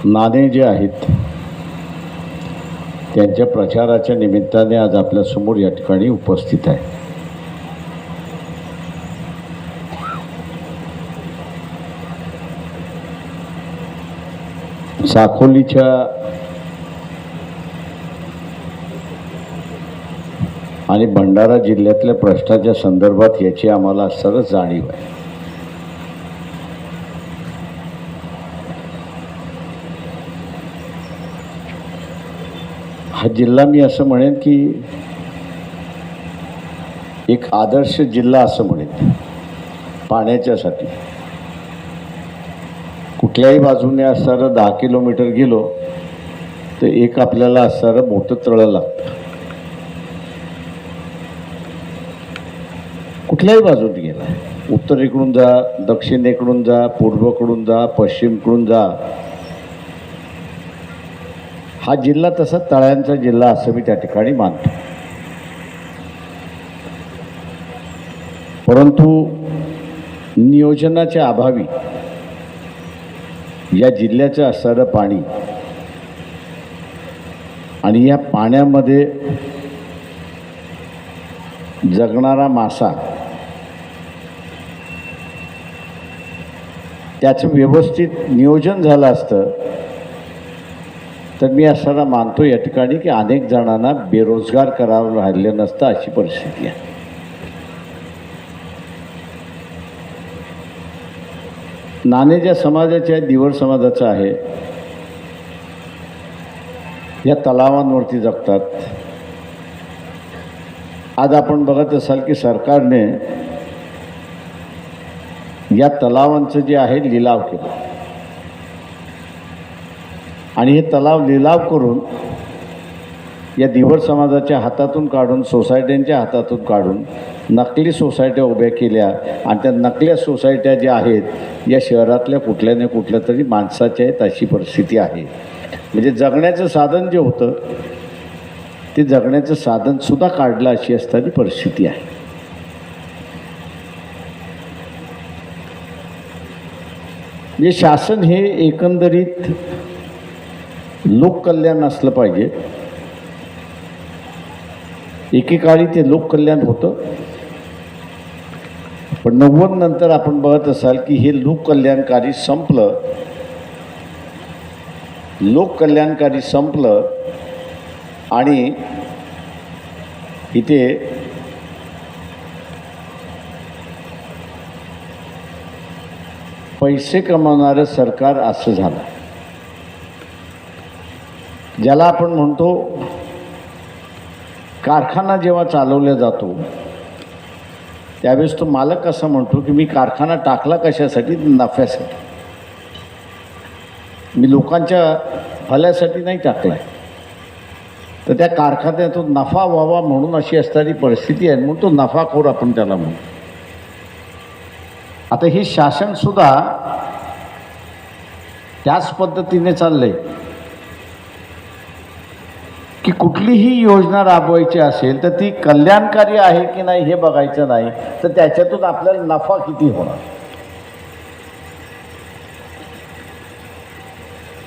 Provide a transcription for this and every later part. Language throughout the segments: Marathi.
नाणे जे आहेत त्यांच्या प्रचाराच्या निमित्ताने आज आपल्यासमोर या ठिकाणी उपस्थित आहे. साकोलीच्या आणि भंडारा जिल्ह्यातल्या प्रश्नाच्या संदर्भात याची आम्हाला सरळ जाणीव आहे. हा जिल्हा मी असं म्हणेन की एक आदर्श जिल्हा असं म्हणेन पाण्याच्यासाठी. कुठल्याही बाजूने असणारं 10 किलोमीटर गेलो तर एक आपल्याला असणारं मोठं तळं लागतं. कुठल्याही बाजूने गेला, उत्तरेकडून जा, दक्षिणेकडून जा, पूर्वेकडून जा, पश्चिमकडून जा, हा जिल्हा तसा तळ्यांचा जिल्हा असं मी त्या ठिकाणी मानतो. परंतु नियोजनाच्या अभावी या जिल्ह्याचं असणारं पाणी आणि या पाण्यामध्ये जगणारा मासा त्याचं व्यवस्थित नियोजन झालं असतं तर मी असताना मानतो या ठिकाणी की अनेक जणांना बेरोजगार करावं राहिलं नसतं अशी परिस्थिती आहे. नाणे ज्या समाजाचे आहे, दिवर समाजाचं आहे, या तलावांवरती जगतात. आज आपण बघत असाल की सरकारने या तलावांचं जे आहे लिलाव केला आणि हे तलाव लिलाव करून या दिवर समाजाच्या हातातून काढून, सोसायट्यांच्या हातातून काढून नकली सोसायट्या उभ्या केल्या आणि त्या नकल्या सोसायट्या ज्या आहेत या शहरातल्या कुठल्या ना कुठल्या तरी माणसाच्या आहेत अशी परिस्थिती आहे. म्हणजे जगण्याचं साधन जे होतं ते जगण्याचं साधनसुद्धा काढलं अशी असणारी परिस्थिती आहे. म्हणजे शासन हे एकंदरीत लोककल्याण असलं पाहिजे. एकेकाळी ते लोककल्याण होतं, पण 90 नंतर आपण बघत असाल की हे लोककल्याणकारी संपलं. लोककल्याणकारी संपलं आणि इथे पैसे कमावणारं सरकार असं झालं. ज्याला आपण म्हणतो कारखाना जेव्हा चालवला जातो त्यावेळेस तो मालक असं म्हणतो की मी कारखाना टाकला कशासाठी? नफ्यासाठी. मी लोकांच्या भल्यासाठी नाही टाकला आहे. तर त्या कारखान्यातून नफा व्हावा म्हणून अशी असणारी परिस्थिती आहे, म्हणून तो नफाखोर आपण त्याला म्हणतो. आता ही शासनसुद्धा त्याच पद्धतीने चाललंय की कुठलीही योजना राबवायची असेल तर ती कल्याणकारी आहे की नाही हे बघायचं नाही, तर त्याच्यातून आपल्याला नफा किती होणार,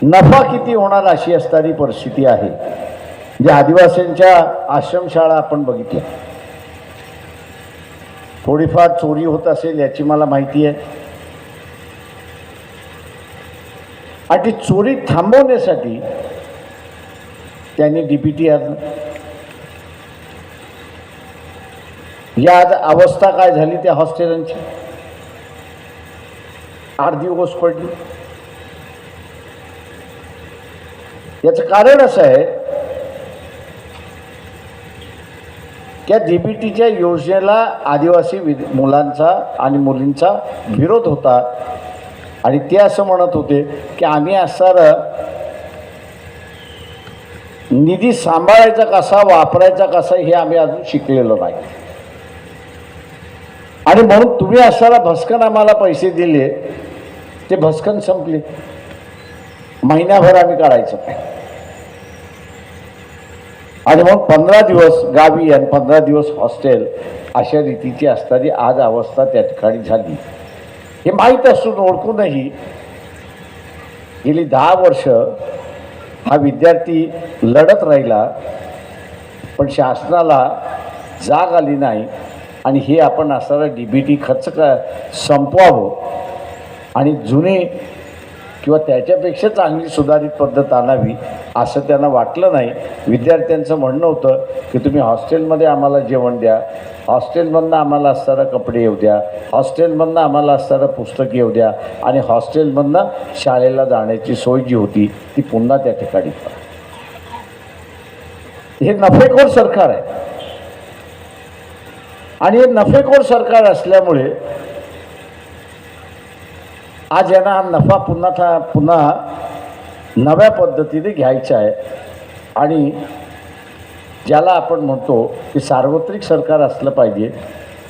नफा किती होणार अशी असणारी परिस्थिती आहे. जे आदिवासींच्या आश्रमशाळा आपण बघितल्या, थोडीफार चोरी होत असेल याची मला माहिती आहे, आणि ती चोरी थांबवण्यासाठी त्यांनी DPT आणलं. या अवस्था काय झाली त्या हॉस्टेलांची, 8 दिवस पडली. याचं कारण असं आहे त्या DPTच्या योजनेला आदिवासी मुलांचा आणि मुलींचा विरोध होता आणि ते असं म्हणत होते की आम्ही असणारं निधी सांभाळायचा कसा, वापरायचा कसा हे आम्ही अजून शिकलेलो नाही, आणि म्हणून तुम्ही असणारा भस्कन आम्हाला पैसे दिले, ते भस्कन संपले, महिनाभर आम्ही काढायचं काय, आणि मग 15 दिवस गावी आणि 15 दिवस हॉस्टेल अशा रीतीची असणारी आज अवस्था त्या ठिकाणी झाली. हे माहीत असून ओळखूनही गेली 10 वर्ष हा विद्यार्थी लढत राहिला, पण शासनाला जाग आली नाही आणि हे आपण असणारा DBT खर्च संपवावं आणि जुने किंवा त्याच्यापेक्षा चांगली सुधारित पद्धत आणावी असं त्यांना वाटलं नाही. विद्यार्थ्यांचं म्हणणं होतं की तुम्ही हॉस्टेलमध्ये आम्हाला जेवण द्या, हॉस्टेलमधनं आम्हाला असणारा कपडे येऊ द्या, हॉस्टेलमधनं आम्हाला असणारं पुस्तक येऊ द्या आणि हॉस्टेलमधनं शाळेला जाण्याची सोय जी होती ती पुन्हा त्या ठिकाणी करा. हे नफेखोर सरकार आहे आणि हे नफेखोर सरकार असल्यामुळे आज यांना हा नफा पुन्हा नव्या पद्धतीने घ्यायचा आहे आणि ज्याला आपण म्हणतो की सार्वत्रिक सरकार असलं पाहिजे,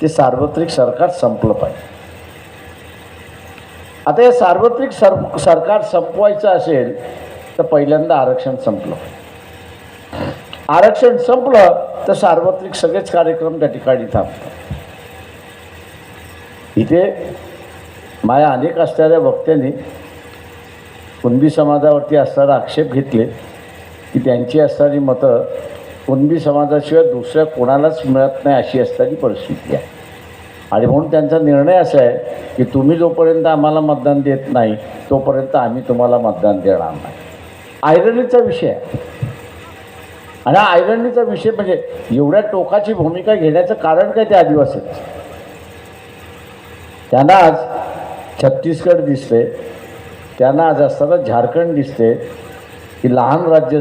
ते सार्वत्रिक सरकार संपलं पाहिजे. आता हे सार्वत्रिक सरकार संपवायचं असेल तर पहिल्यांदा आरक्षण संपलं. आरक्षण संपलं तर सार्वत्रिक सगळेच कार्यक्रम त्या ठिकाणी थांबतात. इथे माझ्या अनेक असणाऱ्या वक्त्यांनी कुणबी समाजावरती असणारा आक्षेप घेतले की त्यांची असणारी मतं कुणबी समाजाशिवाय दुसऱ्या कोणालाच मिळत नाही अशी असणारी परिस्थिती आहे आणि म्हणून त्यांचा निर्णय असा आहे की तुम्ही जोपर्यंत आम्हाला मतदान देत नाही तोपर्यंत आम्ही तुम्हाला मतदान देणार नाही. आयरनीचा विषय आहे आणि हा आयरनीचा विषय म्हणजे एवढ्या टोकाची भूमिका घेण्याचं कारण काय? ते आदिवासी त्यांना आज छत्तीसगड दिसते, त्यांना आज असताना झारखंड दिसते की लहान राज्य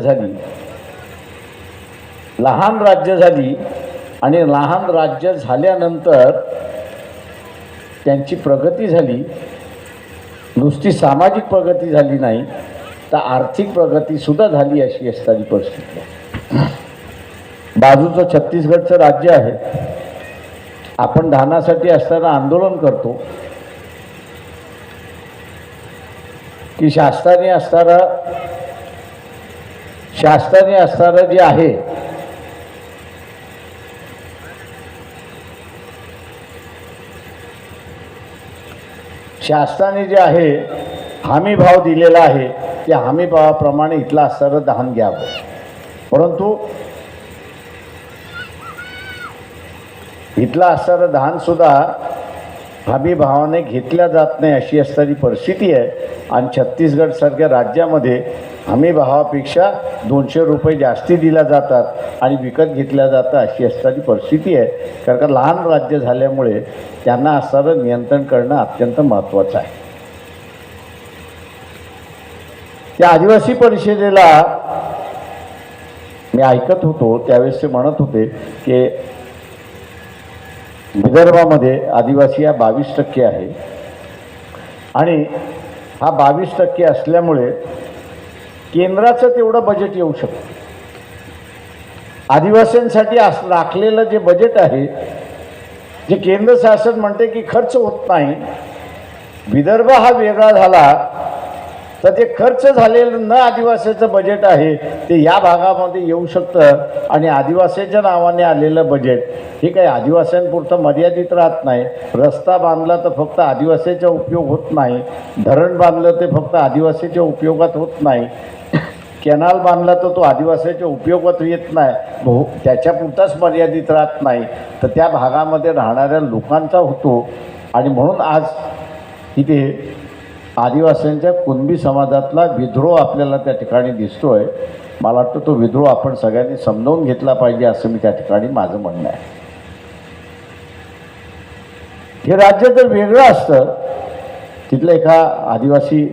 झाली आणि लहान राज्य झाल्यानंतर त्यांची प्रगती झाली. नुसती सामाजिक प्रगती झाली नाही तर आर्थिक प्रगतीसुद्धा झाली अशी असणारी परिस्थिती आहे. बाजूचं छत्तीसगडचं राज्य आहे. आपण धानासाठी असताना आंदोलन करतो की शास्त्राने असणारं जे आहे शासनाने जे आहे हमी भाव दिलेला आहे त्या हमी भावाप्रमाणे इथलं असणारं धान घ्यावं, परंतु इथलं असणारं धानसुद्धा हमी भावाने घेतल्या जात नाही अशी असणारी परिस्थिती आहे. आणि छत्तीसगडसारख्या राज्यामध्ये हमी भावापेक्षा 200 रुपये जास्ती दिल्या जातात आणि विकत घेतल्या जातं अशी असणारी परिस्थिती आहे. कारण का लहान राज्य झाल्यामुळे त्यांना असणारं नियंत्रण करणं अत्यंत महत्त्वाचं आहे. त्या आदिवासी परिषदेला मी ऐकत होतो त्यावेळेस ते म्हणत होते की विदर्भामध्ये आदिवासी हा 22% आहे आणि हा 22% असल्यामुळे केंद्राचं तेवढं बजेट येऊ शकतं. आदिवासींसाठी राखलेलं जे बजेट आहे, जे केंद्र शासन म्हणते की खर्च होत नाही, विदर्भ हा वेगळा झाला तर ते खर्च झालेलं न आदिवासीचं बजेट आहे ते या भागामध्ये येऊ शकतं आणि आदिवासीच्या नावाने आलेलं बजेट हे काही आदिवासींपुरतं मर्यादित राहत नाही. रस्ता बांधला तर फक्त आदिवासीचा उपयोग होत नाही, धरण बांधलं ते फक्त आदिवासीच्या उपयोगात होत नाही, कॅनाल बांधला तर तो आदिवासीच्या उपयोगात येत नाही, त्याच्यापुरताच मर्यादित राहत नाही तर त्या भागामध्ये राहणाऱ्या लोकांचा होतो. आणि म्हणून आज इथे आदिवासींच्या कुणबी समाजातला विद्रोह आपल्याला त्या ठिकाणी दिसतो आहे. मला वाटतं तो विद्रोह आपण सगळ्यांनी समजावून घेतला पाहिजे असं मी त्या ठिकाणी माझं म्हणणं आहे. हे राज्य जर वेगळं असतं, तिथला एका आदिवासी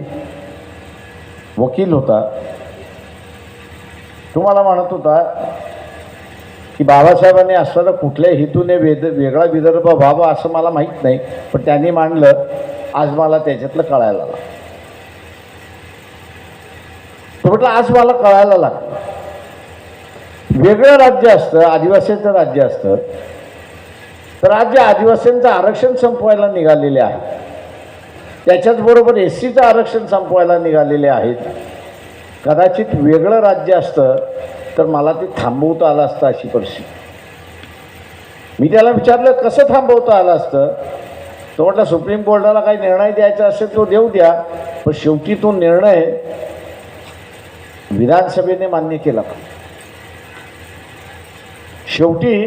वकील होता, तुम्हाला म्हणत होता की बाबासाहेबांनी असताना कुठल्याही हेतूने वेगळा विदर्भ व्हावा असं मला माहीत नाही, पण त्यांनी मांडलं. आज मला त्याच्यातलं कळायला लागलं. तो म्हटलं आज मला कळायला लागलं वेगळं राज्य असतं, आदिवासींचं राज्य असतं, तर आज जे आदिवासींचं आरक्षण संपवायला निघालेले आहे त्याच्याचबरोबर SCचं आरक्षण संपवायला निघालेले आहेत. कदाचित वेगळं राज्य असतं तर मला ते थांबवता आलं असतं अशी परिस्थिती. मी त्याला विचारलं कसं थांबवता आलं असतं, तो म्हटलं सुप्रीम कोर्टाला काही निर्णय द्यायचा असेल तो देऊ द्या, पण शेवटी तो निर्णय विधानसभेने मान्य केला पाहिजे. शेवटी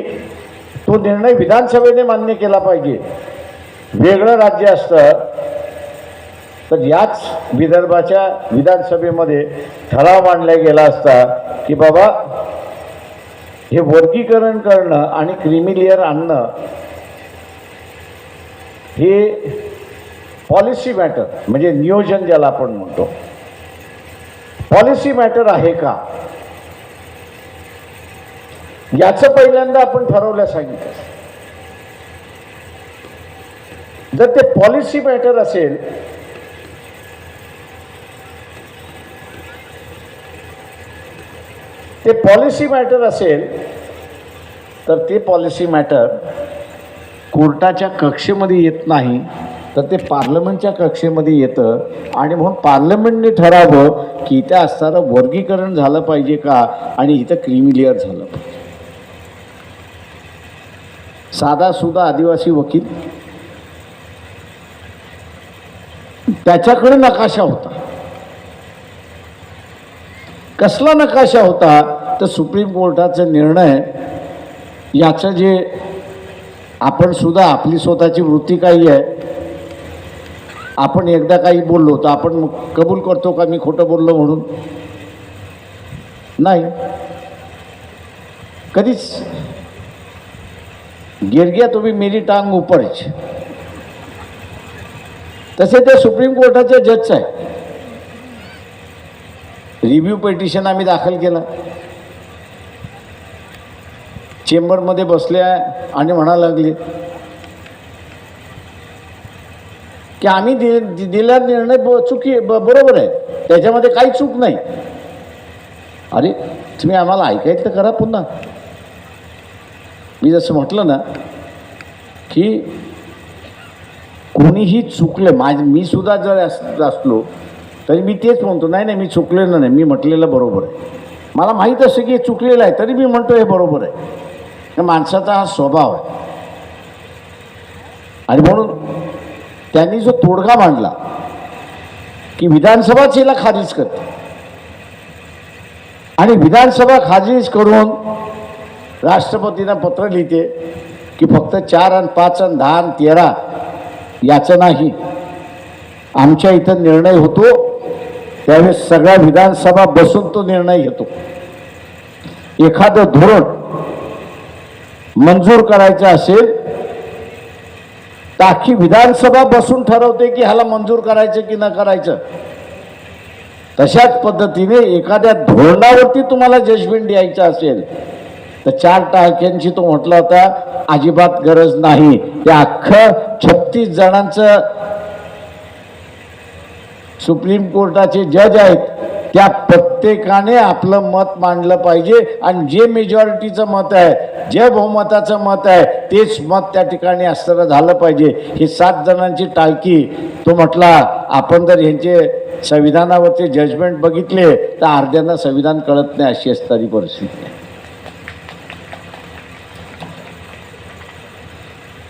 तो निर्णय विधानसभेने मान्य केला पाहिजे. वेगळं राज्य असतं तर याच विदर्भाच्या विधानसभेमध्ये ठराव मांडला गेला असता की बाबा हे वर्गीकरण करणं आणि क्रीमी लेअर आणणं हे पॉलिसी मॅटर, म्हणजे नियोजन ज्याला आपण म्हणतो, पॉलिसी मॅटर आहे का, याचं पहिल्यांदा आपण ठरवलं सांगितलं. जर ते पॉलिसी मॅटर असेल तर ते पॉलिसी मॅटर कोर्टाच्या कक्षेमध्ये येत नाही, तर ते पार्लमेंटच्या कक्षेमध्ये येतं. आणि म्हणून पार्लमेंटने ठरावं की इथं असणारं वर्गीकरण झालं पाहिजे का आणि इथं क्रीमी लेअर झालं पाहिजे. साधासुद्धा आदिवासी वकील, त्याच्याकडे नकाशा होता. कसला नकाशा होता तर सुप्रीम कोर्टाचा निर्णय याचं जे आपण सुद्धा आपली स्वतःची वृत्ती काही आहे, आपण एकदा काही बोललो तर आपण कबूल करतो का मी खोटं बोललो म्हणून? नाही, कधीच. गिर गया तो भी मेरी टांग ऊपरच. तसे ते सुप्रीम कोर्टाचे जज आहे. रिव्ह्यू पिटिशन आम्ही दाखल केला. चेंबरमध्ये बसल्या आणि म्हणा लागले की आम्ही दिलेला निर्णय बरोबर आहे, त्याच्यामध्ये काही चूक नाही. अरे तुम्ही आम्हाला ऐकायचं तर करा पुन्हा. मी जसं म्हटलं ना की कोणीही चुकलं, मी सुद्धा जर असलो तरी मी तेच म्हणतो, नाही मी चुकलेलं नाही, मी म्हटलेलं बरोबर आहे. मला माहीत असं की हे चुकलेलं आहे तरी मी म्हणतो हे बरोबर आहे. माणसाचा हा स्वभाव आहे. आणि म्हणून त्यांनी जो तोडगा मांडला की विधानसभाच याला खारिज करते आणि विधानसभा खारिज करून राष्ट्रपतींना पत्र लिहिते की फक्त 4 आणि 5 आणि 10 आणि 13 याचं नाही, आमच्या इथं निर्णय होतो त्यावेळेस सगळ्या विधानसभा बसून तो निर्णय घेतो. एखादं धोरण मंजूर करायचं असेल तर अख्खी विधानसभा बसून ठरवते की ह्याला मंजूर करायचं की न करायचं. तशाच पद्धतीने एखाद्या धोरणावरती तुम्हाला जजमेंट द्यायचं असेल तर 4 टाक्यांची तो म्हटला होता अजिबात गरज नाही. त्या अख्खं 36 जणांचं सुप्रीम कोर्टाचे जज आहेत, त्या प्रत्येकाने आपलं मत मांडलं पाहिजे आणि जे मेजॉरिटीचं मत आहे, जे बहुमताचं मत आहे तेच मत त्या ठिकाणी असताना झालं पाहिजे. ही 7 जणांची टाळकी तो म्हटला आपण जर यांचे संविधानावरचे जजमेंट बघितले तर अर्ध्यांना संविधान कळत नाही अशी असणारी परिस्थिती आहे.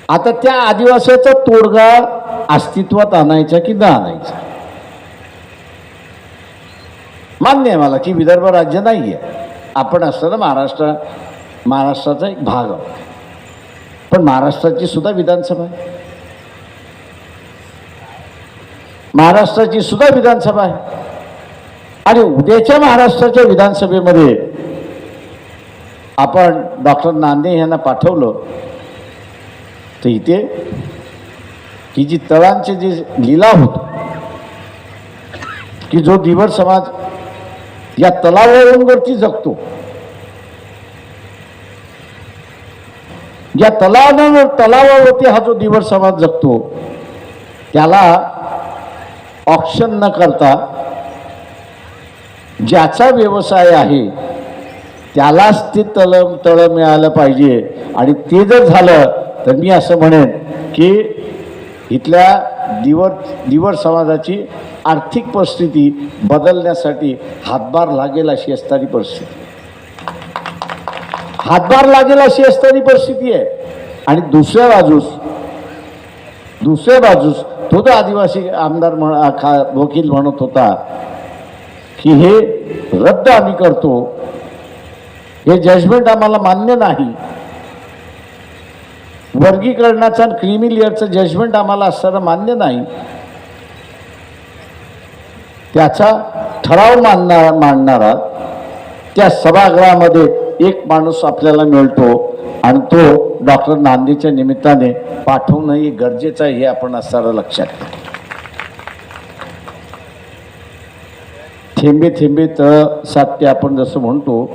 आता त्या आदिवासीचा तोडगा अस्तित्वात आणायचा की न आणायचा? मान्य आहे मला की विदर्भ राज्य नाही आहे, आपण असताना महाराष्ट्राचा एक भाग आहोत. पण महाराष्ट्राची सुद्धा विधानसभा आहे, महाराष्ट्राची सुद्धा विधानसभा आहे. आणि उद्याच्या महाराष्ट्राच्या विधानसभेमध्ये आपण डॉक्टर नांदे यांना पाठवलं तर इथे ही जी तळांचे जे लिलाव होतो की जो धीवर समाज या तलावावरती जगतो, या तलावावरती हा जो धीवर समाज जगतो त्याला ऑक्शन न करता ज्याचा व्यवसाय आहे त्यालाच ते तळ मिळालं पाहिजे. आणि ते जर झालं तर मी असं म्हणेन की इथल्या धीवर समाजाची आर्थिक परिस्थिती बदलण्यासाठी हातभार लागेल अशी असणारी परिस्थिती, हातभार लागेल अशी असणारी परिस्थिती आहे. आणि दुसऱ्या बाजूस खुद आदिवासी आमदार वकील म्हणत होता की हे रद्द आम्ही करतो, हे जजमेंट आम्हाला मान्य नाही, वर्गीकरणाचा क्रीमी लेअरचं जजमेंट आम्हाला असताना मान्य नाही, त्याचा ठराव मांडणारा त्या सभागृहामध्ये एक माणूस आपल्याला मिळतो आणि तो डॉक्टर नांदेच्या निमित्ताने पाठवणं हे गरजेचं आहे, हे आपण असताना लक्षात घ्या. थेंबे थेंबे तळ साठते आपण जसं म्हणतो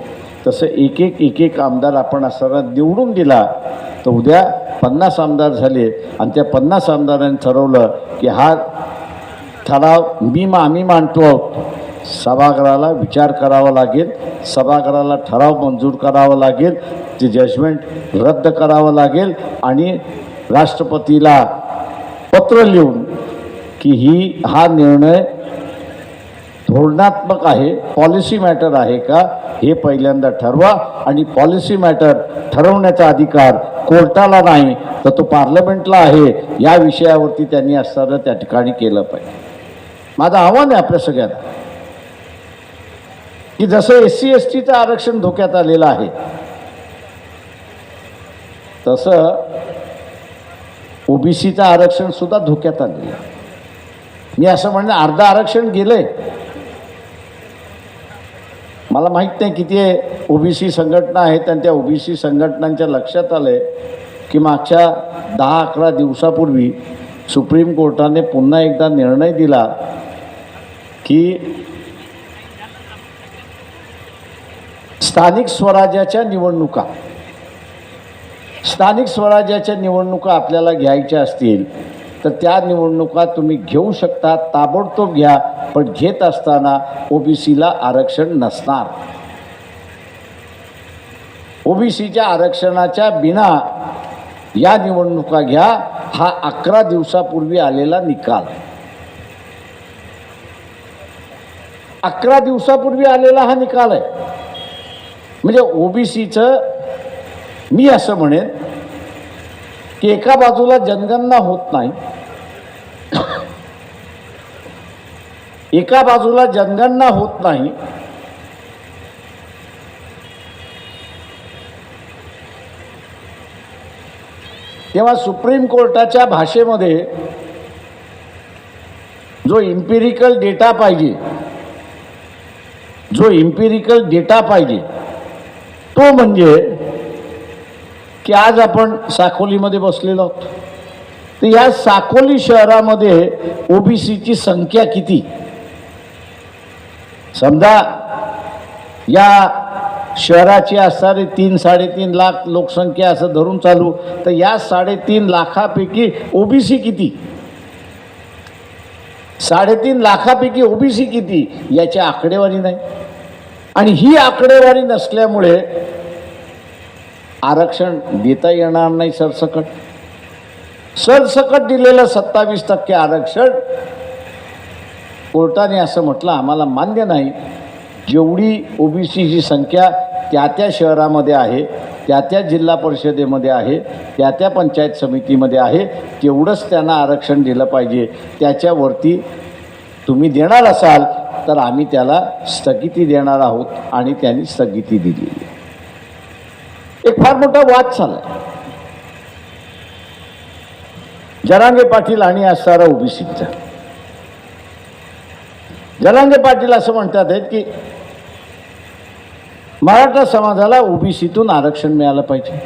तसं एक एक आमदार आपण असताना निवडून दिला तर उद्या 50 आमदार झाले आणि त्या 50 आमदारांनी ठरवलं की हा ठराव आम्ही मांडतो आहोत, सभागृहाला विचार करावा लागेल, सभागृहाला ठराव मंजूर करावा लागेल, ते जजमेंट रद्द करावं लागेल आणि राष्ट्रपतीला पत्र लिहून की हा निर्णय धोरणात्मक आहे, पॉलिसी मॅटर आहे का हे पहिल्यांदा ठरवा आणि पॉलिसी मॅटर ठरवण्याचा अधिकार कोर्टाला नाही तर तो पार्लमेंटला आहे, या विषयावरती त्यांनी असताना त्या ठिकाणी केलं पाहिजे. माझं आव्हान आहे आपल्या सगळ्यांना की जसं SC STचं आरक्षण धोक्यात आलेलं आहे तसं OBCचं आरक्षण सुद्धा धोक्यात आलेलं आहे. मी असं म्हणणं अर्ध आरक्षण गेलंय. मला माहीत नाही किती OBC संघटना आहेत आणि त्या OBC संघटनांच्या लक्षात आलंय की मागच्या 10-11 दिवसापूर्वी सुप्रीम कोर्टाने पुन्हा एकदा निर्णय दिला की स्थानिक स्वराज्याच्या निवडणुका आपल्याला घ्यायच्या असतील तर त्या निवडणुका तुम्ही घेऊ शकता, ताबडतोब घ्या, पण घेत असताना OBCला आरक्षण नसणार. OBCच्या आरक्षणाच्या बिना या निवडणुका घ्या, हा 11 दिवसापूर्वी आलेला निकाल. 11 दिवसापूर्वी आलेला हा निकाल आहे. म्हणजे OBCचं मी असं म्हणेन की एका बाजूला जनगणना होत नाही, एका बाजूला जनगणना होत नाही, तेव्हा सुप्रीम कोर्टाच्या भाषेमध्ये जो इम्पिरिकल डेटा पाहिजे तो म्हणजे की आज आपण साकोलीमध्ये बसलेलो आहोत तर या साकोली शहरामध्ये OBCची संख्या किती. समजा या शहराची असणारी 3-3.5 लाख लोकसंख्या असं धरून चालू तर या 3.5 लाखापैकी OBC किती, 3.5 लाखापैकी OBC किती याची आकडेवारी नाही. आणि ही आकडेवारी नसल्यामुळे आरक्षण देता येणार नाही. सरसकट दिलेलं 27% आरक्षण कोर्टाने असं म्हटलं आम्हाला मान्य नाही. जेवढी OBCची संख्या त्या शहरामध्ये आहे, त्या जिल्हा परिषदेमध्ये आहे, त्या पंचायत समितीमध्ये आहे, तेवढंच त्यांना आरक्षण दिलं पाहिजे. त्याच्यावरती तुम्ही देणार असाल तर आम्ही त्याला स्थगिती देणार आहोत आणि त्यांनी स्थगिती दिली. एक फार मोठा वाद चालला जरांगे पाटील आणि असणारा OBCचा. जरांगे पाटील असं म्हणतात आहेत की मराठा समाजाला OBCतून आरक्षण मिळालं पाहिजे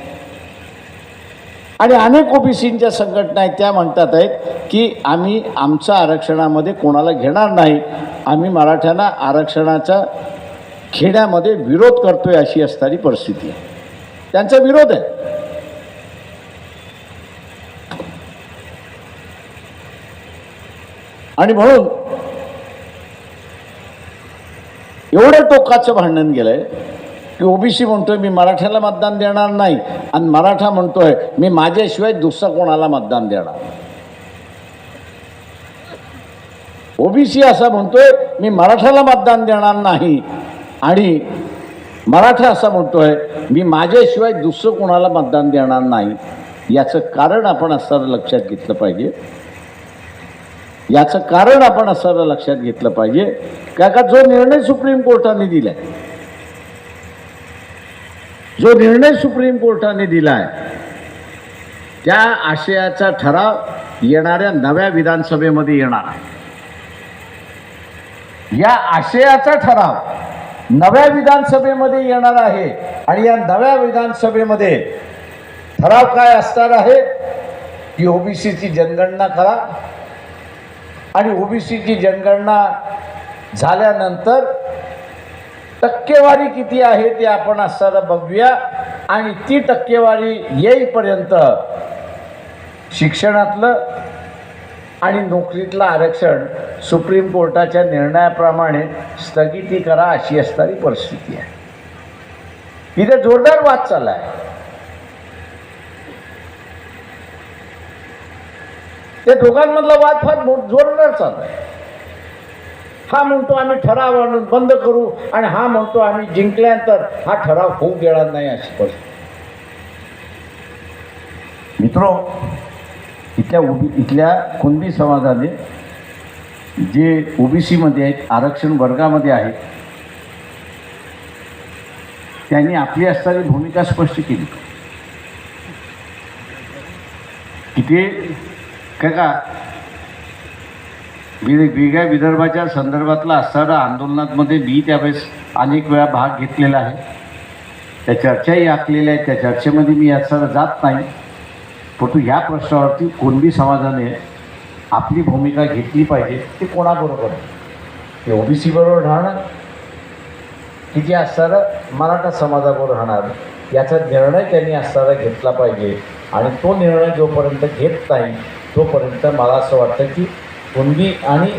आणि अनेक OBCच्या संघटना आहेत त्या म्हणतात आहेत की आम्ही आमच्या आरक्षणामध्ये कोणाला घेणार नाही, आम्ही मराठ्यांना आरक्षणाचा घेण्यामध्ये विरोध करतोय, अशी असणारी परिस्थिती आहे. त्यांचा विरोध आहे. आणि म्हणून एवढं टोकाचं भांडण गेलंय की OBC म्हणतोय मी मराठ्याला मतदान देणार नाही आणि मराठा म्हणतोय मी माझ्याशिवाय दुसरा कोणाला मतदान देणार. OBC असा म्हणतोय मी मराठ्याला मतदान देणार नाही आणि मराठा असा म्हणतोय मी माझ्याशिवाय दुसरं कोणाला मतदान देणार नाही. याचं कारण आपण असताना लक्षात घेतलं पाहिजे याचं कारण आपण असं लक्षात घेतलं पाहिजे का जो निर्णय सुप्रीम कोर्टाने दिलाय, जो निर्णय सुप्रीम कोर्टाने दिलाय त्या आशयाचा ठराव येणाऱ्या नव्या विधानसभेमध्ये येणार आहे. या आशयाचा ठराव नव्या विधानसभेमध्ये येणार आहे आणि या नव्या विधानसभेमध्ये ठराव काय असणार आहे की ओबीसीची जनगणना करा आणि ओबीसीची जनगणना झाल्यानंतर टक्केवारी किती आहे ते आपण असताना बघूया आणि ती टक्केवारी येईपर्यंत शिक्षणातलं आणि नोकरीतलं आरक्षण सुप्रीम कोर्टाच्या निर्णयाप्रमाणे स्थगिती करा अशी असणारी परिस्थिती आहे. इथे जोरदार वाद चालला आहे. ते दोघांमधला वाद फार जोरदार चालला आहे. हा म्हणतो आम्ही ठराव आणून बंद करू आणि हा म्हणतो आम्ही जिंकल्यानंतर हा ठराव होऊ देणार नाही अशी परिस्थिती. मित्रो, इथल्या कुणबी समाजाने जे ओबीसीमध्ये आहेत, आरक्षण वर्गामध्ये आहेत, त्यांनी आपली असणारी भूमिका स्पष्ट केली की ते का वेगवेगळ्या विदर्भाच्या संदर्भातला असणाऱ्या आंदोलनामध्ये मी त्यावेळेस अनेक वेळा भाग घेतलेला आहे. त्या चर्चाही आखलेल्या आहेत. त्या चर्चेमध्ये मी याचा जात नाही. परंतु ह्या प्रश्नावरती कुणबी समाजाने आपली भूमिका घेतली पाहिजे. ते कोणाबरोबर आहे? ते ओबीसी बरोबर राहणार की जे असणारं मराठा समाजाबरोबर राहणार याचा निर्णय त्यांनी असणारा घेतला पाहिजे. आणि तो निर्णय जोपर्यंत घेत नाही तोपर्यंत मला असं वाटतं की कुणबी आणि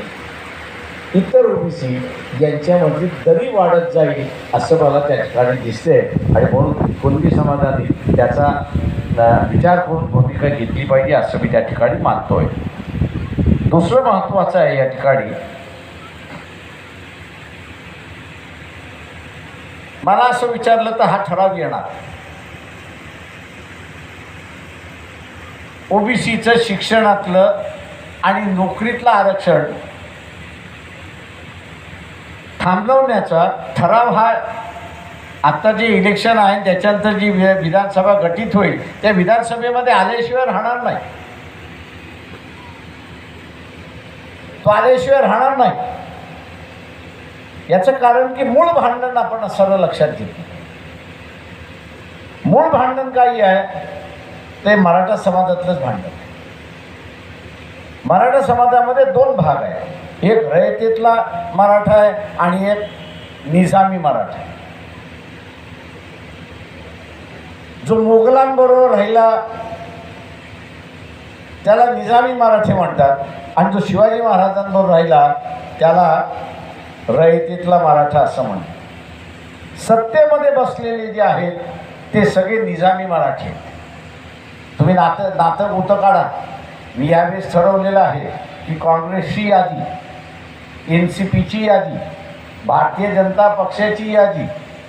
इतर ओबीसी यांच्यामध्ये दरी वाढत जाईल असं मला त्या ठिकाणी दिसते. आणि म्हणून कुणबी समाजाने त्याचा विचार करून भूमिका घेतली पाहिजे असं मी त्या ठिकाणी मानतोय. दुसरं महत्त्वाचं आहे या ठिकाणी, मला असं विचारलं तर हा ठराव येणार ओबीसीचं शिक्षणातलं आणि नोकरीतलं आरक्षण थांबवण्याचा ठराव हा आता जे इलेक्शन आहे त्याच्यानंतर जी विधानसभा गठीत होईल त्या विधानसभेमध्ये आल्याशिवाय राहणार नाही. तो आल्याशिवाय राहणार नाही. याचं कारण की मूळ भांडण आपण सर्व लक्षात घेतलं. मूळ भांडण काही आहे ते मराठा समाजातलंच भांडण. मराठा समाजामध्ये दोन भाग आहेत. एक रयतेतला मराठा आहे आणि एक निजामी मराठा आहे. जो मोगलांबरोबर राहिला त्याला निजामी मराठे म्हणतात आणि जो शिवाजी महाराजांबरोबर राहिला त्याला रयतेतला मराठा असं म्हणतात. सत्तेमध्ये बसलेले जे आहेत ते सगळे निजामी मराठे. तुम्ही नातं गोतं काढा. मी यावेळेस ठरवलेलं आहे की काँग्रेसची यादी, NCPची यादी, भारतीय जनता पक्षाची यादी,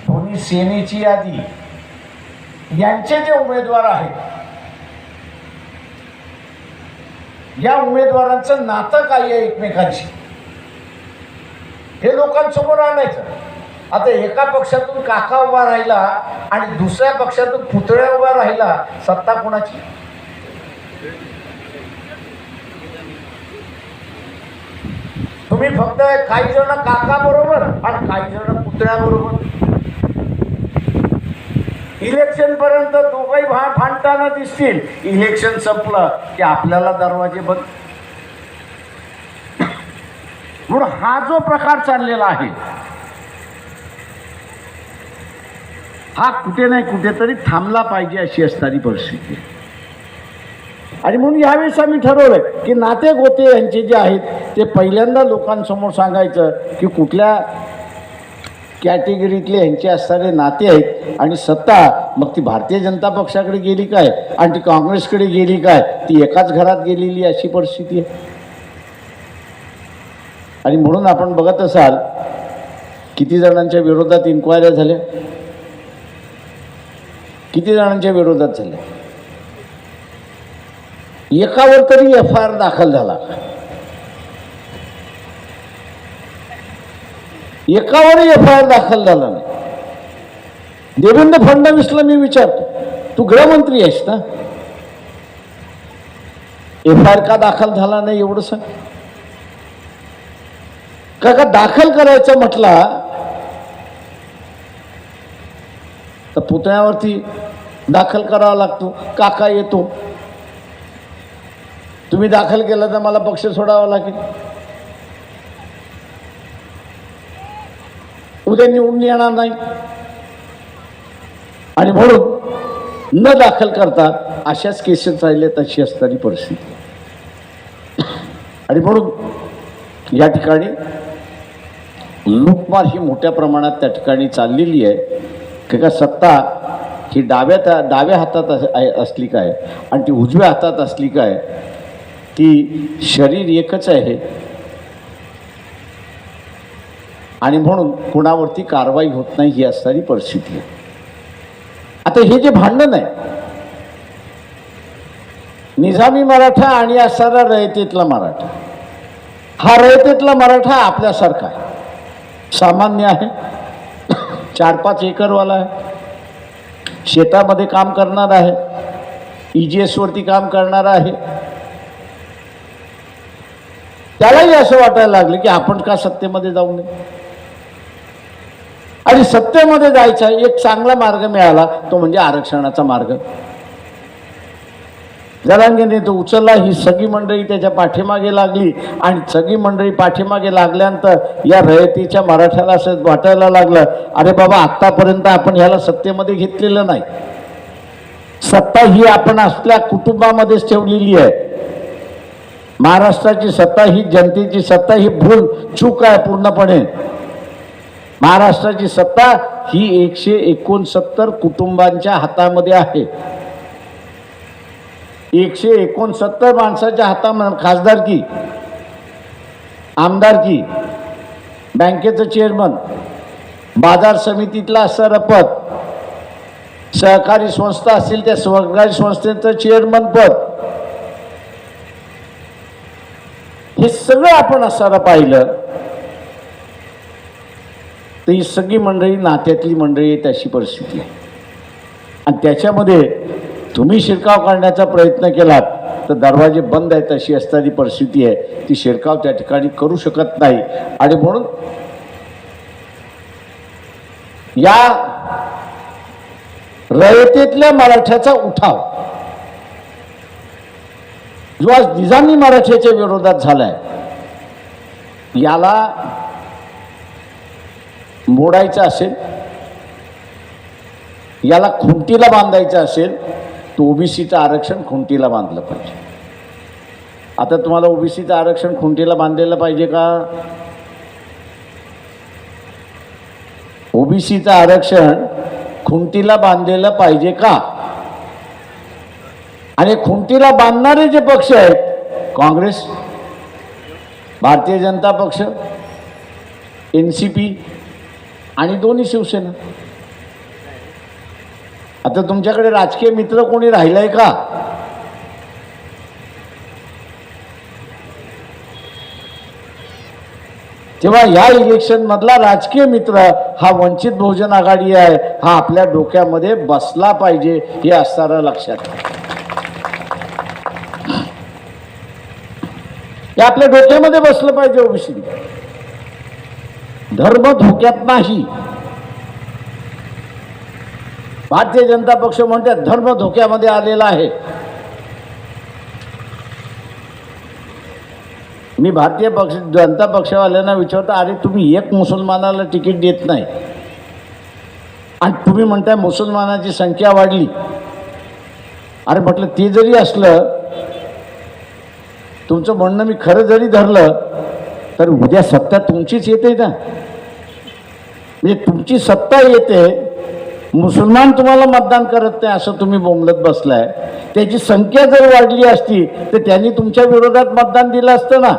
दोन्ही सेनेची यादी, यांचे जे उमेदवार आहेत या उमेदवारांचं नातं काय आहे एकमेकांशी हे लोकांसमोर आणायचं. आता एका पक्षातून काका उभा राहिला आणि दुसऱ्या पक्षातून पुतळ्या उभा राहिला, सत्ता कोणाची? तुम्ही फक्त काही जण काका बरोबर आणि काही जण पुतळ्या बरोबर. इलेक्शन पर्यंत दोघंही भांडताना दिसतील. इलेक्शन संपलं की आपल्याला दरवाजे बंद. म्हणून हा जो प्रकार चाललेला आहे हा कुठे नाही कुठेतरी थांबला पाहिजे अशी असणारी परिस्थिती. आणि म्हणून यावेळेस आम्ही ठरवलं की नाते गोते यांचे जे आहेत ते पहिल्यांदा लोकांसमोर सांगायचं की कुठल्या कॅटेगरीतले यांचे असणारे नाते आहेत आणि सत्ता मग ती भारतीय जनता पक्षाकडे गेली काय आणि ती काँग्रेसकडे गेली काय, ती एकाच घरात गेलेली अशी परिस्थिती आहे. आणि म्हणून आपण बघत असाल किती जणांच्या विरोधात इन्क्वायऱ्या झाल्या, किती जणांच्या विरोधात झाल्या. एकावर तरी FIR दाखल झाला. एकावरही FIR दाखल झाला नाही. देवेंद्र फडणवीसला मी विचारतो, तू गृहमंत्री आहेस ना, FIR का दाखल झाला नाही एवढं सांग. का दाखल करायचं म्हटला तर पुतळ्यावरती दाखल करावा लागतो, काका येतो, तुम्ही दाखल केलं तर मला पक्ष सोडावा लागेल, उद्या निवडून येणार नाही. आणि म्हणून न दाखल करता अशाच केसेस राहिले तशी असणारी परिस्थिती. आणि म्हणून या ठिकाणी लूटमार ही मोठ्या प्रमाणात त्या ठिकाणी चाललेली आहे. का सत्ता ही डाव्या हातात असली काय आणि ती उजव्या हातात असली काय, ती शरीर एकच आहे. आणि म्हणून कुणावरती कारवाई होत नाही ही असणारी परिस्थिती आहे. आता हे जे भांडण आहे निजामी मराठा आणि असणारा रयतेतला मराठा, हा रयतेतला मराठा आपल्यासारखा आहे, सामान्य आहे, 4-5 एकरवाला आहे, शेतामध्ये काम करणार आहे, EGS वरती काम करणार आहे. त्यालाही असं वाटायला लागलं की आपण का सत्तेमध्ये जाऊ नये. आणि सत्तेमध्ये जायचा एक चांगला मार्ग मिळाला तो म्हणजे आरक्षणाचा मार्ग. जरांगेने तो उचलला, ही सगळी मंडळी त्याच्या पाठीमागे लागली आणि सगळी मंडळी पाठीमागे लागल्यानंतर या रयतीच्या मराठ्याला असं वाटायला लागलं, अरे बाबा आत्तापर्यंत आपण ह्याला सत्तेमध्ये घेतलेलं नाही, सत्ता ही आपण आपल्या कुटुंबामध्येच ठेवलेली आहे. महाराष्ट्राची सत्ता ही, जनतेची सत्ता ही भूल चूक आहे पूर्णपणे. महाराष्ट्राची सत्ता ही 169 कुटुंबांच्या हातामध्ये आहे. 169 माणसाच्या हातामध्ये खासदारकी, आमदारकी, बँकेचं चेअरमन, बाजार समितीतला असणारं पद, सहकारी संस्था असतील त्या सहकारी संस्थेचं चेअरमन पद, हे सगळं आपण असणारं पाहिलं तर ही सगळी मंडळी नात्यातली मंडळी आहे, त्याची परिस्थिती आहे. आणि त्याच्यामध्ये तुम्ही शिरकाव करण्याचा प्रयत्न केलात तर दरवाजे बंद आहेत अशी असणारी परिस्थिती आहे. ती शिरकाव त्या ठिकाणी करू शकत नाही. आणि म्हणून या रयतेतल्या मराठ्याचा उठाव जो आज निजामी मराठ्याच्या विरोधात झालाय, याला मोडायचं असेल, याला खुंटीला बांधायचं असेल तर ओबीसीचं आरक्षण खुंटीला बांधलं पाहिजे. आता तुम्हाला ओबीसीचं आरक्षण खुंटीला बांधलेलं पाहिजे का? ओबीसीचं आरक्षण खुंटीला बांधलेलं पाहिजे का? आणि खुंटीला बांधणारे जे पक्ष आहेत, काँग्रेस, भारतीय जनता पक्ष, NCP आणि दोन्ही शिवसेना. आता तुमच्याकडे राजकीय मित्र कोणी राहिलाय का? तेव्हा या इलेक्शन मधला राजकीय मित्र हा वंचित बहुजन आघाडी आहे, हा आपल्या डोक्यामध्ये बसला पाहिजे हे असणारं लक्षात. हे आपल्या डोक्यामध्ये बसलं पाहिजे. ओबीसी धर्म धोक्यात नाही. भारतीय जनता पक्ष म्हणतात धर्म धोक्यामध्ये आलेला आहे. मी भारतीय जनता पक्षवाल्यांना विचारतो, अरे तुम्ही एक मुसलमानाला तिकीट देत नाही आणि तुम्ही म्हणताय मुसलमानाची संख्या वाढली. अरे म्हटलं ते जरी असलं, तुमचं म्हणणं मी खरं जरी धरलं तर उद्या सत्ता तुमचीच येते ना. म्हणजे तुमची सत्ता येते, मुसलमान तुम्हाला मतदान करत नाही असं तुम्ही बोंबलत बसलाय. त्याची संख्या जर वाढली असती तर त्यांनी तुमच्या विरोधात मतदान दिलं असतं ना.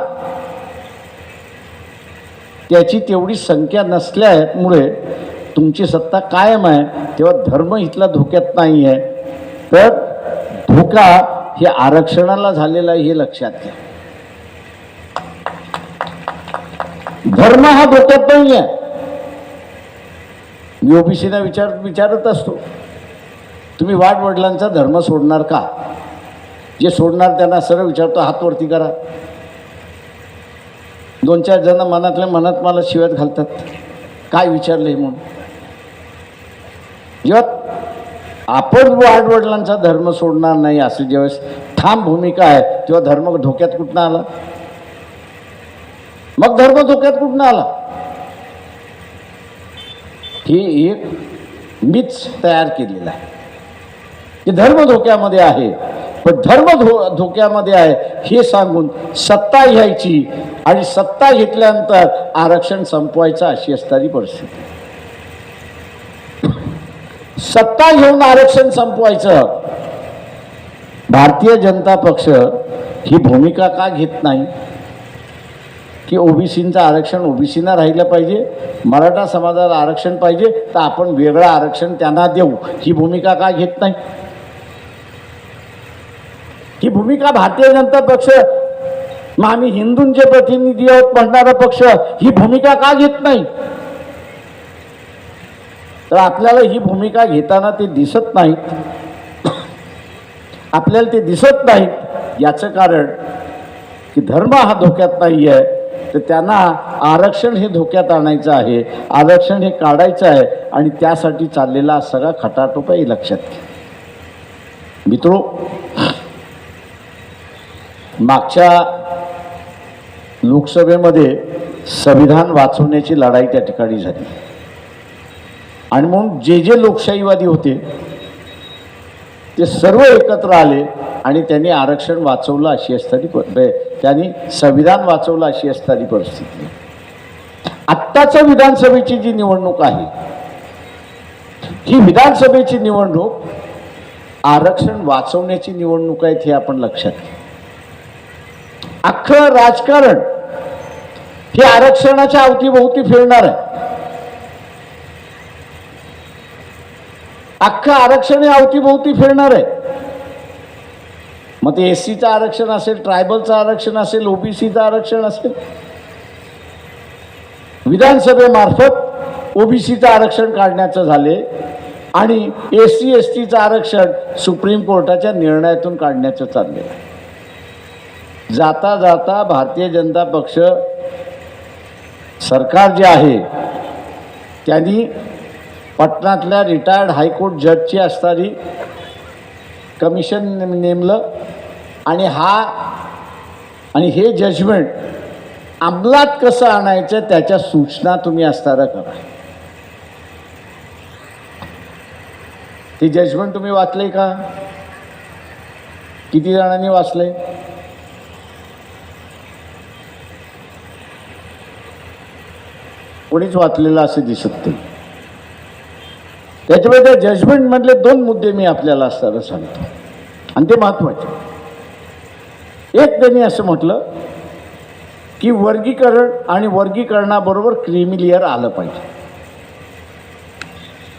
त्याची तेवढी संख्या नसल्यामुळे तुमची सत्ता कायम आहे. तेव्हा धर्म इथला धोक्यात नाही आहे, तर धोका हे आरक्षणाला झालेला आहे हे लक्षात घ्या. धर्म हा धोक्यात नाही आहे. मी ओबीसीना विचारत असतो, तुम्ही वाडवडिलांचा धर्म सोडणार का? जे सोडणार त्यांना सरळ विचारतो, हात वरती करा. 2-4 जण मनातल्या मनात मला शिव्यात घालतात, काय विचारले म्हणून. जेव्हा आपण वाडवडिलांचा धर्म सोडणार नाही असं ज्यावेळेस ठाम भूमिका आहे, तेव्हा धर्म धोक्यात कुठनं आला? मग धर्म धोक्यात कुठनं आला? ही एक मीच तयार केलेला आहे की धर्म धोक्यामध्ये आहे. पण धर्म धोक्यामध्ये आहे हे सांगून सत्ता घ्यायची आणि सत्ता घेतल्यानंतर आरक्षण संपवायचं अशी असणारी परिस्थिती. सत्ता घेऊन आरक्षण संपवायचं. भारतीय जनता पक्ष ही भूमिका का घेत नाही की ओबीसींचं आरक्षण ओबीसीना राहिलं पाहिजे, मराठा समाजाला आरक्षण पाहिजे तर आपण वेगळं आरक्षण त्यांना देऊ, ही भूमिका का घेत नाही? ही भूमिका भारतीय जनता पक्ष, मग आम्ही हिंदूंचे प्रतिनिधी आहोत म्हणणारा पक्ष, ही भूमिका का घेत नाही? तर आपल्याला ही भूमिका घेताना ते दिसत नाहीत. आपल्याला ते दिसत नाहीत याचं कारण की धर्म हा धोक्यात नाही आहे, तर त्यांना आरक्षण हे धोक्यात आणायचं आहे, आरक्षण हे काढायचं आहे आणि त्यासाठी चाललेला सगळा खटाटोप आहे लक्षात घ्या. मित्रो, मागच्या लोकसभेमध्ये संविधान वाचवण्याची लढाई त्या ठिकाणी झाली आणि म्हणून जे लोकशाहीवादी होते ते सर्व एकत्र आले आणि त्यांनी आरक्षण वाचवलं अशी असणारी त्यांनी संविधान वाचवलं अशी असणारी परिस्थिती. आत्ताच्या विधानसभेची जी निवडणूक आहे ही विधानसभेची निवडणूक आरक्षण वाचवण्याची निवडणूक आहे हे आपण लक्षात घ्या. अख्खं राजकारण हे आरक्षणाच्या अवतीभोवती फिरणार आहे. अख्खं आरक्षण हे अवतीभोवती फिरणार आहे. मग ते एससीचं आरक्षण असेल, ट्रायबलचं आरक्षण असेल, ओबीसीचं आरक्षण असेल, विधानसभेमार्फत ओबीसीचं आरक्षण काढण्याचं झाले आणि एससी एसटीचं आरक्षण सुप्रीम कोर्टाच्या निर्णयातून काढण्याचं चालले. जाता जाता भारतीय जनता पक्ष सरकार जे आहे त्यांनी पटनातल्या रिटायर्ड हायकोर्ट जजची असणारी कमिशन नेमलं आणि हे जजमेंट अंमलात कसं आणायचं त्याच्या सूचना तुम्ही असणारा करा. ते जजमेंट तुम्ही वाचले का? किती जणांनी वाचले? कोणीच वाचलेलं असे दिसत नाही. त्याच्यामुळे त्या जजमेंटमधले 2 मुद्दे मी आपल्याला असताना सांगतो आणि ते महत्त्वाचे. एक, त्यांनी असं म्हटलं की वर्गीकरण आणि वर्गीकरणाबरोबर क्रीमी लेअर आलं पाहिजे.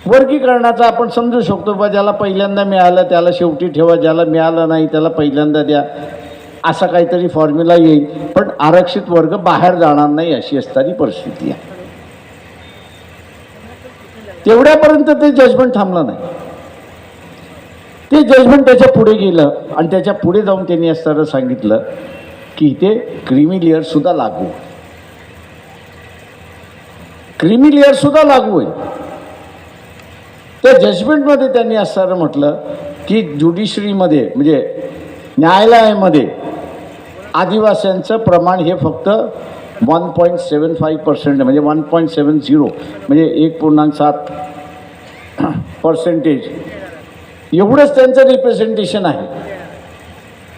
वर्गीकरणाचं आपण समजू शकतो, बा ज्याला पहिल्यांदा मिळालं त्याला शेवटी ठेवा, ज्याला मिळालं नाही त्याला पहिल्यांदा द्या, असा काहीतरी फॉर्म्युला येईल. पण आरक्षित वर्ग बाहेर जाणार नाही अशी असणारी परिस्थिती आहे. तेवढ्यापर्यंत ते जजमेंट थांबलं नाही. ते जजमेंट त्याच्या पुढे गेलं आणि त्याच्या पुढे जाऊन त्यांनी असताना सांगितलं की इथे क्रीमी लेअर सुद्धा लागू होईल. क्रीमी लेअर सुद्धा लागू होईल. त्या जजमेंटमध्ये त्यांनी असताना म्हटलं की ज्युडिशरीमध्ये म्हणजे न्यायालयामध्ये आदिवासींचं प्रमाण हे फक्त 1.75% म्हणजे 1.70 म्हणजे 1.7% एवढंच त्यांचं रिप्रेझेंटेशन आहे.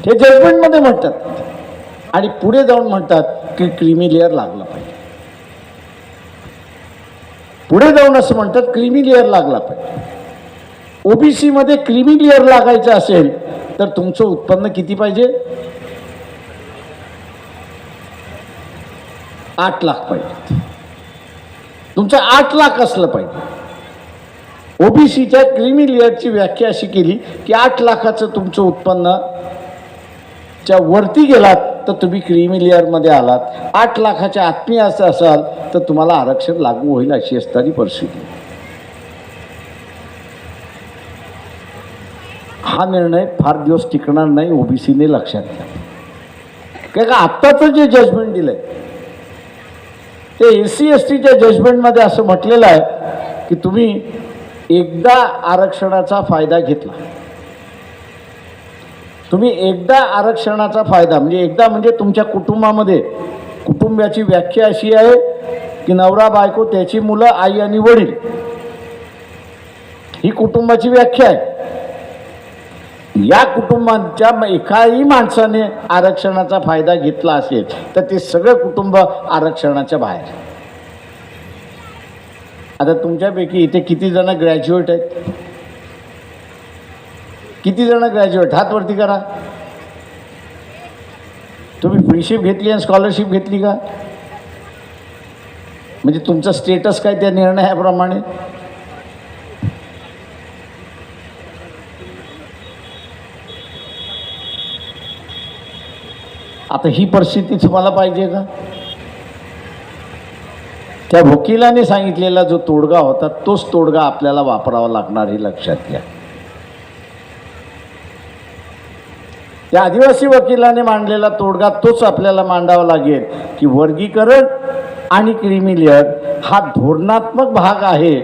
हे जजमेंटमध्ये म्हणतात आणि पुढे जाऊन म्हणतात की क्रीमी लेअर लागला पाहिजे. पुढे जाऊन असं म्हणतात क्रीमी लेअर लागला पाहिजे. ओबीसीमध्ये क्रीमी लेअर लागायचं असेल तर तुमचं उत्पन्न किती पाहिजे? 8 लाख पाहिजे. तुमचं 8 लाख असलं पाहिजे. ओबीसीच्या क्रीमी लेअरची व्याख्या अशी केली की 8 लाखाचं तुमचं उत्पन्नच्या वरती गेलात तर तुम्ही क्रीमी लेअरमध्ये आलात. 8 लाखाच्या आत्मीय असं असाल तर तुम्हाला आरक्षण लागू होईल अशी असणारी परिस्थिती. हा निर्णय फार दिवस टिकणार नाही, ओबीसीने लक्षात घ्या. काय का आत्ताचं जे जजमेंट दिलंय ते SC STच्या जजमेंटमध्ये असं म्हटलेलं आहे की तुम्ही एकदा आरक्षणाचा फायदा घेतला, तुम्ही एकदा आरक्षणाचा फायदा म्हणजे एकदा म्हणजे तुमच्या कुटुंबामध्ये, कुटुंबाची व्याख्या अशी आहे की नवरा बायको त्याची मुलं आई आणि वडील, ही कुटुंबाची व्याख्या आहे. या कुटुंबांच्या एकाही माणसाने आरक्षणाचा फायदा घेतला असेल तर ते सगळं कुटुंब आरक्षणाच्या बाहेर. आता तुमच्यापैकी इथे किती जण ग्रॅज्युएट आहेत? किती जण ग्रॅज्युएट? हात वरती करा. तुम्ही फ्रीशिप घेतली आणि स्कॉलरशिप घेतली का? म्हणजे तुमचं स्टेटस काय त्या निर्णयाप्रमाणे? आता ही परिस्थिती तुम्हाला पाहिजे का? त्या वकिलाने सांगितलेला जो तोडगा होता तोच तोडगा आपल्याला वापरावा लागणार हे लक्षात घ्या. त्या आदिवासी वकिलाने मांडलेला तोडगा तोच आपल्याला मांडावा लागेल की वर्गीकरण आणि क्रीमी लेअर हा धोरणात्मक भाग आहे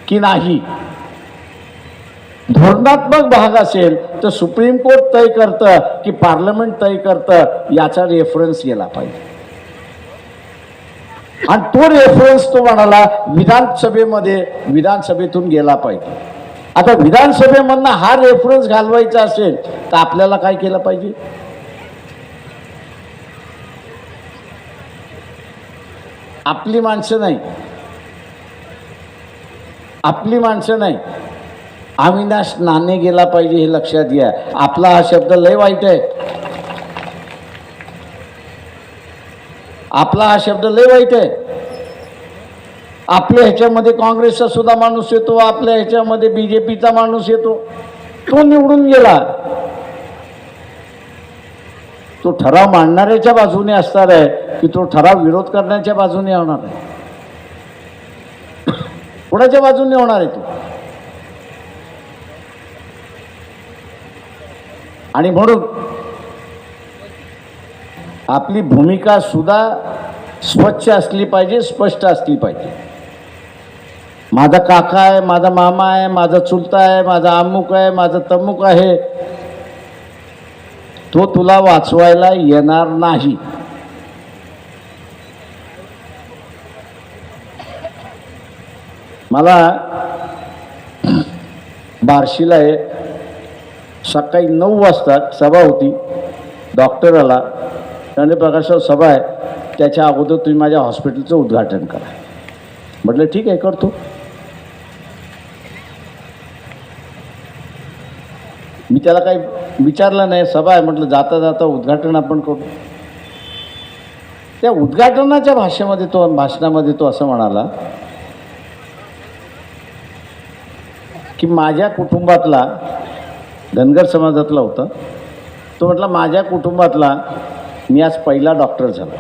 की नाही. धोरणात्मक भाग असेल तर सुप्रीम कोर्ट तय करतं की पार्लमेंट तय करतं, याचा रेफरन्स गेला पाहिजे. आणि तो रेफरन्स तो म्हणाला विधानसभेतून गेला पाहिजे. आता विधानसभेमधनं हा रेफरन्स घालवायचा असेल तर आपल्याला काय केलं पाहिजे? आपली माणसं नाही, अविनाश नाणे गेला पाहिजे हे लक्षात घ्या. आपला हा शब्द लय वाईट आहे, आपला हा शब्द लय वाईट आहे. आपल्या ह्याच्यामध्ये काँग्रेसचा सुद्धा माणूस येतो, आपल्या ह्याच्यामध्ये BJPचा माणूस येतो, तो निवडून गेला. तो ठराव मांडणाऱ्याच्या बाजूने असणार आहे की तो ठराव विरोध करण्याच्या बाजूने होणार आहे? कोणाच्या बाजूने होणार आहे तो? आणि म्हणून आपली भूमिका सुद्धा स्वच्छ असली पाहिजे, स्पष्ट असली पाहिजे. माझा काका आहे, माझा मामा आहे, माझा चुलता आहे, माझा अमुक आहे, माझा तमुक आहे, तो तुला वाचवायला येणार नाही. मला बार्शीला आहे, सकाळी 9 वाजता सभा होती, डॉक्टर आला, त्याने प्रकाशराव सभा आहे, त्याच्या अगोदर तुम्ही माझ्या हॉस्पिटलचं उद्घाटन करा. म्हटलं ठीक आहे, करतो. मी त्याला काही विचारलं नाही, सभा आहे म्हटलं, जाता जाता उद्घाटन आपण करू. त्या उद्घाटनाच्या भाषणामध्ये तो असं म्हणाला की माझ्या कुटुंबातला, धनगर समाजातला होता तो, म्हटला माझ्या कुटुंबातला मी आज पहिला डॉक्टर झालो.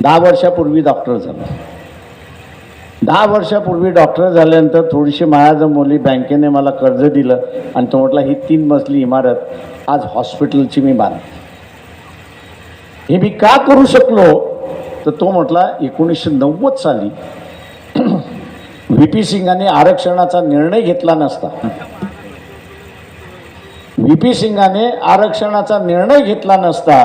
10 वर्षापूर्वी डॉक्टर झालो. 10 वर्षापूर्वी डॉक्टर झाल्यानंतर थोडीशी माया जमवली, बँकेने मला कर्ज दिलं आणि तो म्हटला ही 3 मजली इमारत आज हॉस्पिटलची मी बांधली. हे मी का करू शकलो तर तो म्हटला 1990 साली VP सिंगाने आरक्षणाचा निर्णय घेतला नसता, VP सिंगाने आरक्षणाचा निर्णय घेतला नसता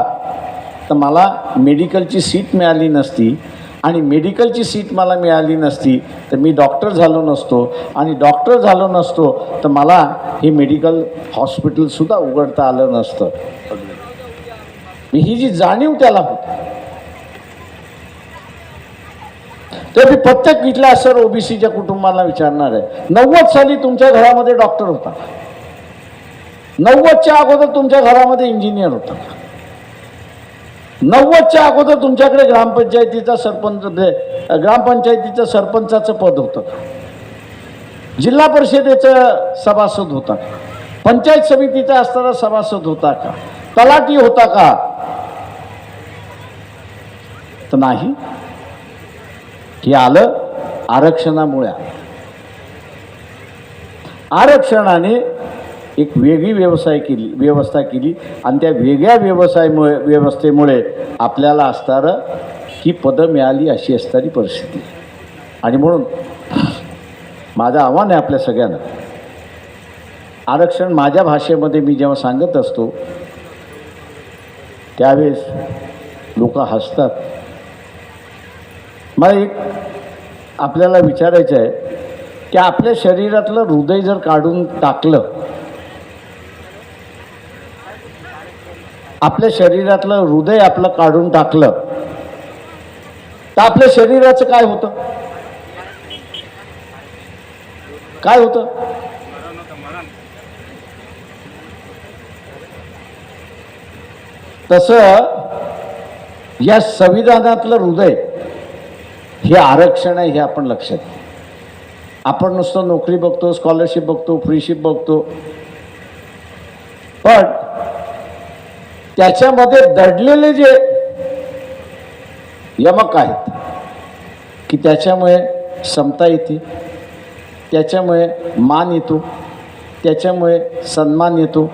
तर मला मेडिकलची सीट मिळाली नसती, आणि मेडिकलची सीट मला मिळाली नसती तर मी डॉक्टर झालो नसतो, आणि डॉक्टर झालो नसतो तर मला हे मेडिकल हॉस्पिटलसुद्धा उघडता आलं नसतं. ही जी जाणीव त्याला होती. तर मी प्रत्येक इथल्या सर OBCच्या कुटुंबाला विचारणार आहे, 90 साली तुमच्या घरामध्ये डॉक्टर होता? 90च्या अगोदर तुमच्या घरामध्ये इंजिनियर होता? 90च्या अगोदर तुमच्याकडे ग्रामपंचायतीचा सरपंचाचं पद होतं? जिल्हा परिषदेचं सभासद होता? पंचायत समितीचा असताना सभासद होता का? तलाठी होता का? तर नाही. हे आलं आरक्षणामुळे. आरक्षणाने एक वेगळी व्यवस्था केली आणि त्या वेगळ्या व्यवस्थेमुळे आपल्याला असणारं ही पदं मिळाली अशी असणारी परिस्थिती. आणि म्हणून माझं आव्हान आहे आपल्या सगळ्यांना, आरक्षण माझ्या भाषेमध्ये मी जेव्हा सांगत असतो त्यावेळेस लोक हसतात. मला एक आपल्याला विचारायचं आहे की आपल्या शरीरातलं हृदय जर काढून टाकलं, आपल्या शरीरातलं हृदय आपलं काढून टाकलं तर आपल्या शरीराचं काय होतं? काय होतं? तसं या संविधानातलं हृदय हे आरक्षण आहे, हे आपण लक्षात घ्या. आपण नुसतं नोकरी बघतो, स्कॉलरशिप बघतो, फ्रीशिप बघतो, पण त्याच्यामध्ये दडलेले जे यमक आहेत की त्याच्यामुळे समता येते, त्याच्यामुळे मान येतो, त्याच्यामुळे सन्मान येतो,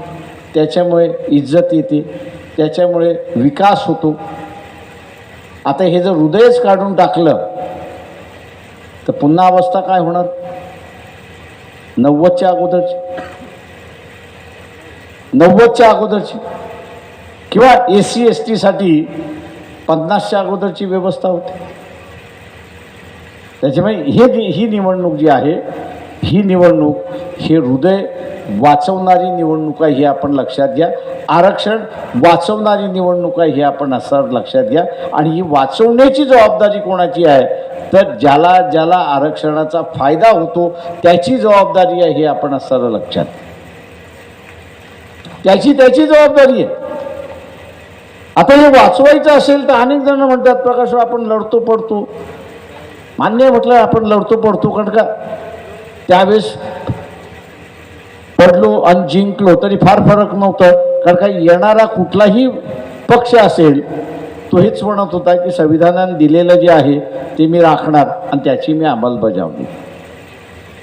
त्याच्यामुळे इज्जत येते, त्याच्यामुळे विकास होतो. आता हे जर हृदयच काढून टाकलं तर पुन्हा अवस्था काय होणार? 90च्या अगोदरची किंवा SC ST साठी 50च्या अगोदरची व्यवस्था होती. त्याच्यामुळे ही निवडणूक जी आहे, ही निवडणूक हे हृदय वाचवणारी निवडणूक आहे, हे आपण लक्षात घ्या. आरक्षण वाचवणारी निवडणूक आहे, हे आपण असं लक्षात घ्या. आणि ही वाचवण्याची जबाबदारी कोणाची आहे? तर ज्याला आरक्षणाचा फायदा होतो त्याची जबाबदारी आहे, हे आपण असं लक्षात. त्याची जबाबदारी आहे. आता हे वाचवायचं असेल तर अनेक जण म्हणतात प्रकाश आपण लढतो पडतो. मान्य म्हटलं आपण लढतो पडतो, कारण का त्यावेळेस पडलो आणि जिंकलो तरी फार फरक नव्हतं. कारण का येणारा कुठलाही पक्ष असेल तो हेच म्हणत होता की संविधानाने दिलेलं जे आहे ते मी राखणार आणि त्याची मी अंमलबजावणी.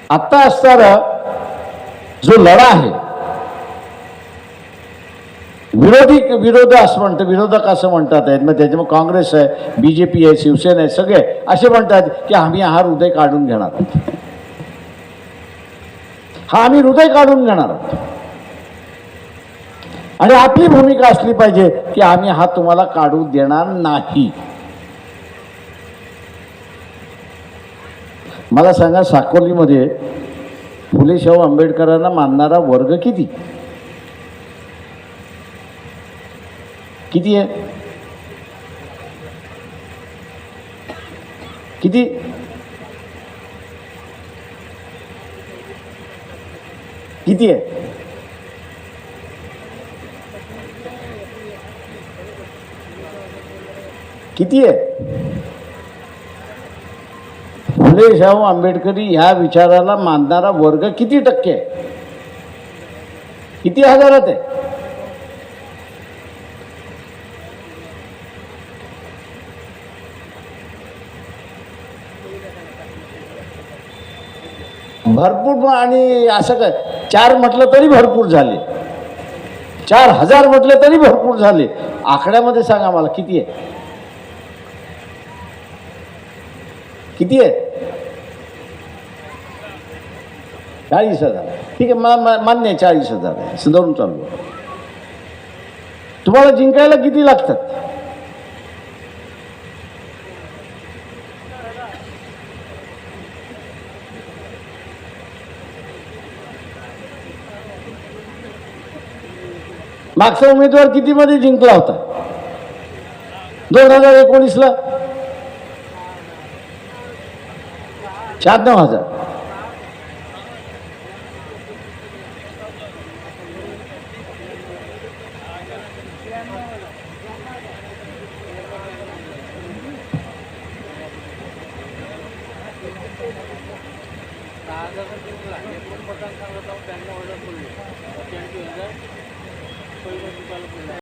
आत्ता असणारा जो लढा आहे, विरोधक असं म्हणतात आहेत, मग त्याच्यामुळे काँग्रेस आहे, BJP आहे, शिवसेना आहे, सगळे असे म्हणतात की आम्ही हा हृदय काढून घेणार आहोत, आम्ही हृदय काढून घेणार आहोत. आणि आपली भूमिका असली पाहिजे की आम्ही हा तुम्हाला काढू देणार नाही. मला सांगा, साकोलीमध्ये फुले शाहू आंबेडकरांना मानणारा वर्ग किती आहे? किती? आहे? किती आहे? फुले शाहू आंबेडकरी ह्या विचाराला मानणारा वर्ग किती टक्के आहे? किती हजारात आहे? भरपूर. आणि असं काय 4 म्हटलं तरी भरपूर झाले, 4000 म्हटलं तरी भरपूर झाले. आकड्यामध्ये सांगा मला किती आहे? किती आहे? 40,000. ठीक आहे, मान्य आहे, 40,000 आहे, सुधारून चालू. तुम्हाला जिंकायला किती लागतात? मागचा उमेदवार किती मध्ये जिंकला होता? 2019ला 96,000.